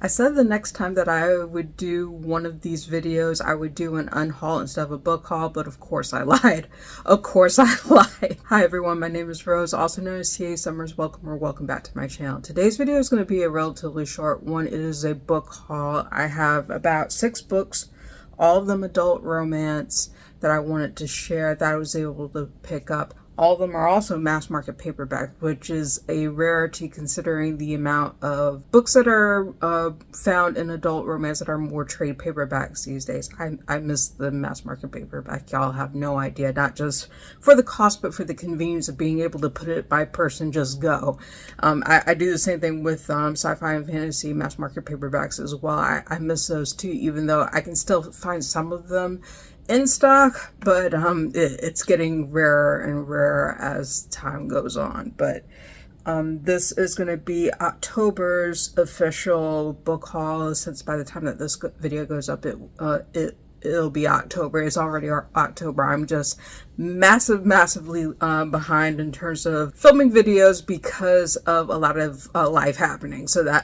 I said the next time that I would do one of these videos, I would do an unhaul instead of a book haul, but of course I lied. Of course I lied. Hi everyone, my name is Rose, also known as CA Summers. Welcome or welcome back to my channel. Today's video is going to be a relatively short one. It is a book haul. I have about 6 books, all of them adult romance, that I wanted to share that I was able to pick up. All of them are also mass market paperback, which is a rarity considering the amount of books that are found in adult romance that are more trade paperbacks these days. I miss the mass market paperback. Y'all have no idea, not just for the cost, but for the convenience of being able to put it by purse and just go. I do the same thing with sci-fi and fantasy mass market paperbacks as well. I miss those too, even though I can still find some of them in stock, but it's getting rarer and rarer as time goes on. But this is going to be October's official book haul, since by the time that this video goes up, it'll be October. It's already October. I'm just massively behind in terms of filming videos because of a lot of life happening. So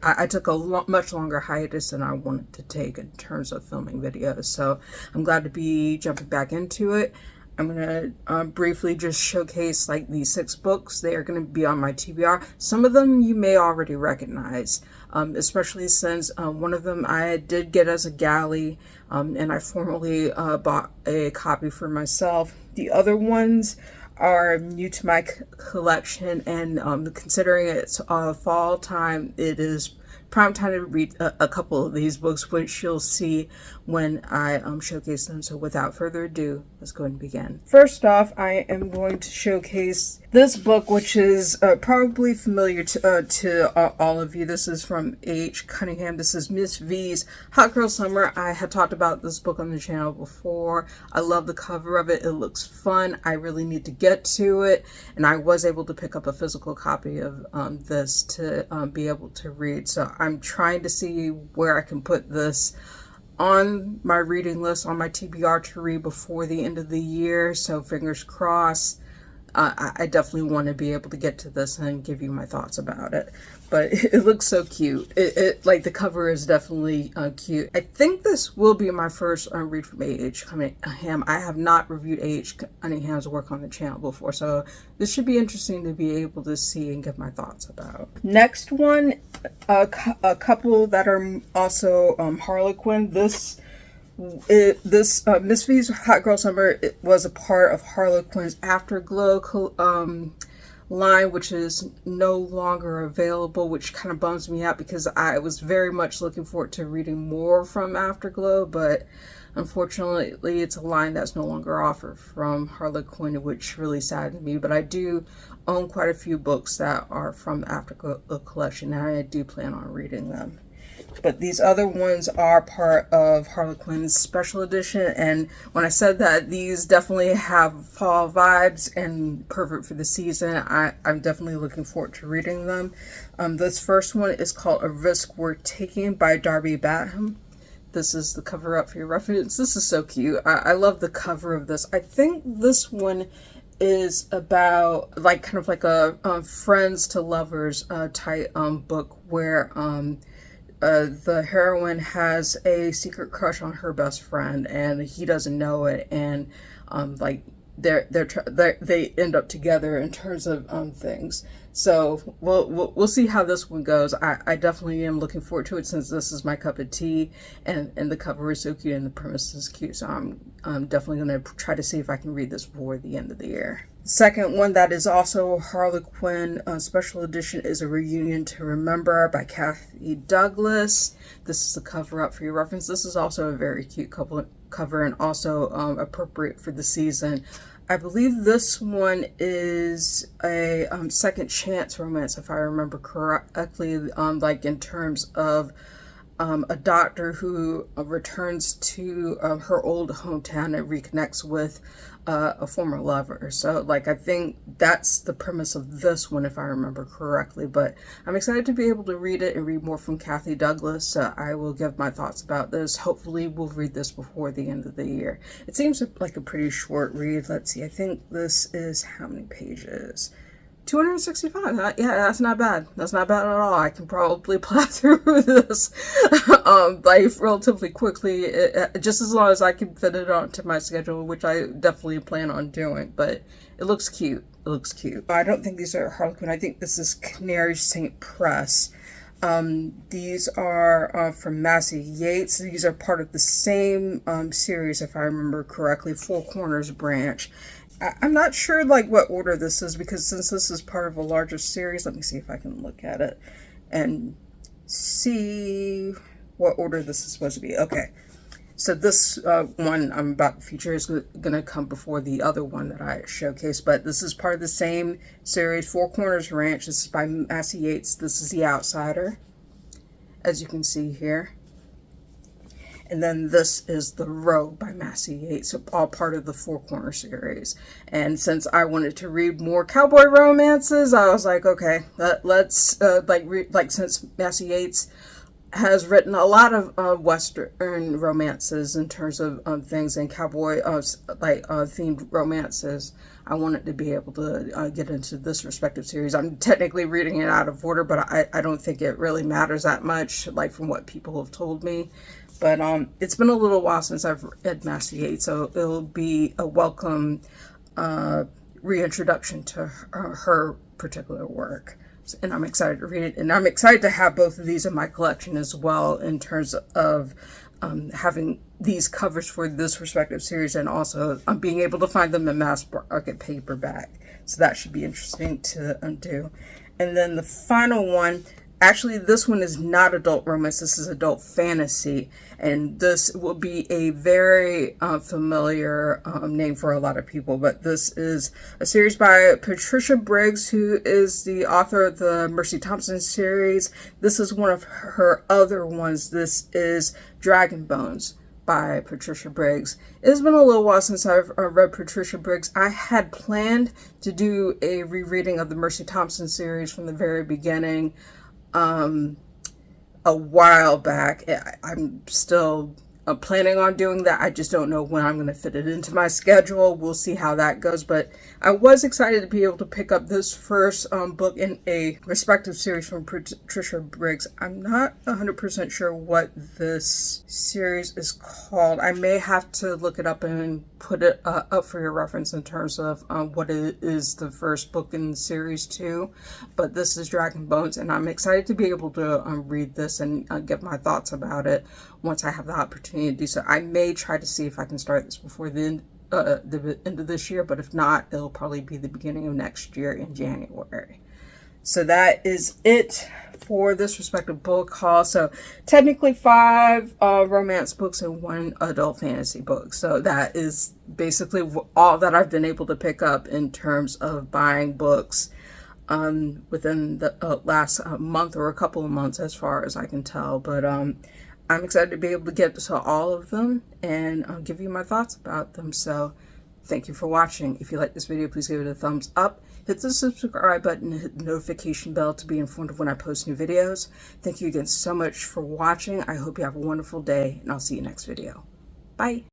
I took a much longer hiatus than I wanted to take in terms of filming videos. So I'm glad to be jumping back into it. I'm going to briefly just showcase like these 6 books. They are going to be on my TBR. Some of them you may already recognize, especially since one of them I did get as a galley, and I formally bought a copy for myself. The other ones are new to my collection, and considering it's fall time, it is prime time to read a couple of these books, which you'll see when I showcase them. So without further ado, let's go ahead and begin. First off, I am going to showcase this book, which is probably familiar to all of you. This is from H. Cunningham. This is Miss V's Hot Girl Summer. I had talked about this book on the channel before. I love the cover of it. It looks fun. I really need to get to it, and I was able to pick up a physical copy of this to be able to read. So I'm trying to see where I can put this on my reading list, on my TBR to read before the end of the year. So fingers crossed. I definitely want to be able to get to this and give you my thoughts about it. But it looks so cute. Like the cover is definitely cute. I think this will be my first read from A.H. Cunningham. I have not reviewed A.H. Cunningham's work on the channel before, so this should be interesting to be able to see and give my thoughts about. Next one, a couple that are also Harlequin. This Miss V's Hot Girl Summer, it was a part of Harlequin's Afterglow line, which is no longer available, which kind of bums me out because I was very much looking forward to reading more from Afterglow, but unfortunately it's a line that's no longer offered from Harlequin, which really saddened me. But I do own quite a few books that are from the Afterglow collection, and I do plan on reading them. But these other ones are part of Harlequin's special edition, and when I said that these definitely have fall vibes and perfect for the season, I'm definitely looking forward to reading them. This first one is called A Risk Worth Taking by Darby Batham. This is the cover up for your reference. This is so cute. I love the cover of this. I think this one is about like kind of like a friends to lovers type book where the heroine has a secret crush on her best friend, and he doesn't know it, and like they end up together in terms of things. So we'll see how this one goes. I definitely am looking forward to it, since this is my cup of tea, and the cover is so cute and the premise is cute. So I'm definitely going to try to see if I can read this before the end of the year. Second one that is also Harlequin special edition is A Reunion to Remember by Kathy Douglas. This is the cover up for your reference. This is also a very cute cover and also appropriate for the season. I believe this one is a second chance romance, if I remember correctly, like in terms of a doctor who returns to her old hometown and reconnects with a former lover. So like I think that's the premise of this one, if I remember correctly. But I'm excited to be able to read it and read more from Kathy Douglas. So I will give my thoughts about this. Hopefully we'll read this before the end of the year. It seems like a pretty short read. Let's see, I think this is how many pages? 265. Yeah, that's not bad. That's not bad at all. I can probably plow through this like relatively quickly, just as long as I can fit it onto my schedule, which I definitely plan on doing. But it looks cute. It looks cute. I don't think these are Harlequin. I think this is Canary St. Press. These are from Massey Yates. These are part of the same series, if I remember correctly, Four Corners branch. I'm not sure like what order this is, because since this is part of a larger series, let me see if I can look at it and see what order this is supposed to be. Okay, so this one I'm about to feature is going to come before the other one that I showcased, but this is part of the same series, Four Corners Ranch. This is by Massey Yates. This is The Outsider, as you can see here. And then this is The Row by Massey Yates, all part of the Four Corner series. And since I wanted to read more cowboy romances, I was like, okay, let's since Massey Yates has written a lot of Western romances in terms of things, and cowboy themed romances, I wanted to be able to get into this respective series. I'm technically reading it out of order, but I don't think it really matters that much, like from what people have told me. But it's been a little while since I've read Massey Yates, so it'll be a welcome reintroduction to her particular work. And I'm excited to read it, and I'm excited to have both of these in my collection as well, in terms of having these covers for this respective series, and also being able to find them in mass market paperback. So that should be interesting to do. And then the final one, actually this one is not adult romance, this is adult fantasy, and this will be a very familiar name for a lot of people, but this is a series by Patricia Briggs, who is the author of the Mercy Thompson series. This is one of her other ones. This is Dragon Bones by Patricia Briggs. It's been a little while since I've read Patricia Briggs. I had planned to do a rereading of the Mercy Thompson series from the very beginning, a while back. I'm still planning on doing that. I just don't know when I'm going to fit it into my schedule. We'll see how that goes, but I was excited to be able to pick up this first book in a respective series from Patricia Briggs. I'm not 100% sure what this series is called. I may have to look it up and put it up for your reference in terms of what it is the first book in the series too. But this is Dragon Bones, and I'm excited to be able to read this and give my thoughts about it once I have the opportunity to do so. I may try to see if I can start this before the end of this year, but if not, it'll probably be the beginning of next year in January. So that is it for this respective book haul. So technically 5 romance books and 1 adult fantasy book. So that is basically all that I've been able to pick up in terms of buying books within the last month or a couple of months, as far as I can tell. But I'm excited to be able to get to all of them and give you my thoughts about them. So thank you for watching. If you like this video, please give it a thumbs up. Hit the subscribe button and hit the notification bell to be informed of when I post new videos. Thank you again so much for watching. I hope you have a wonderful day, and I'll see you next video. Bye.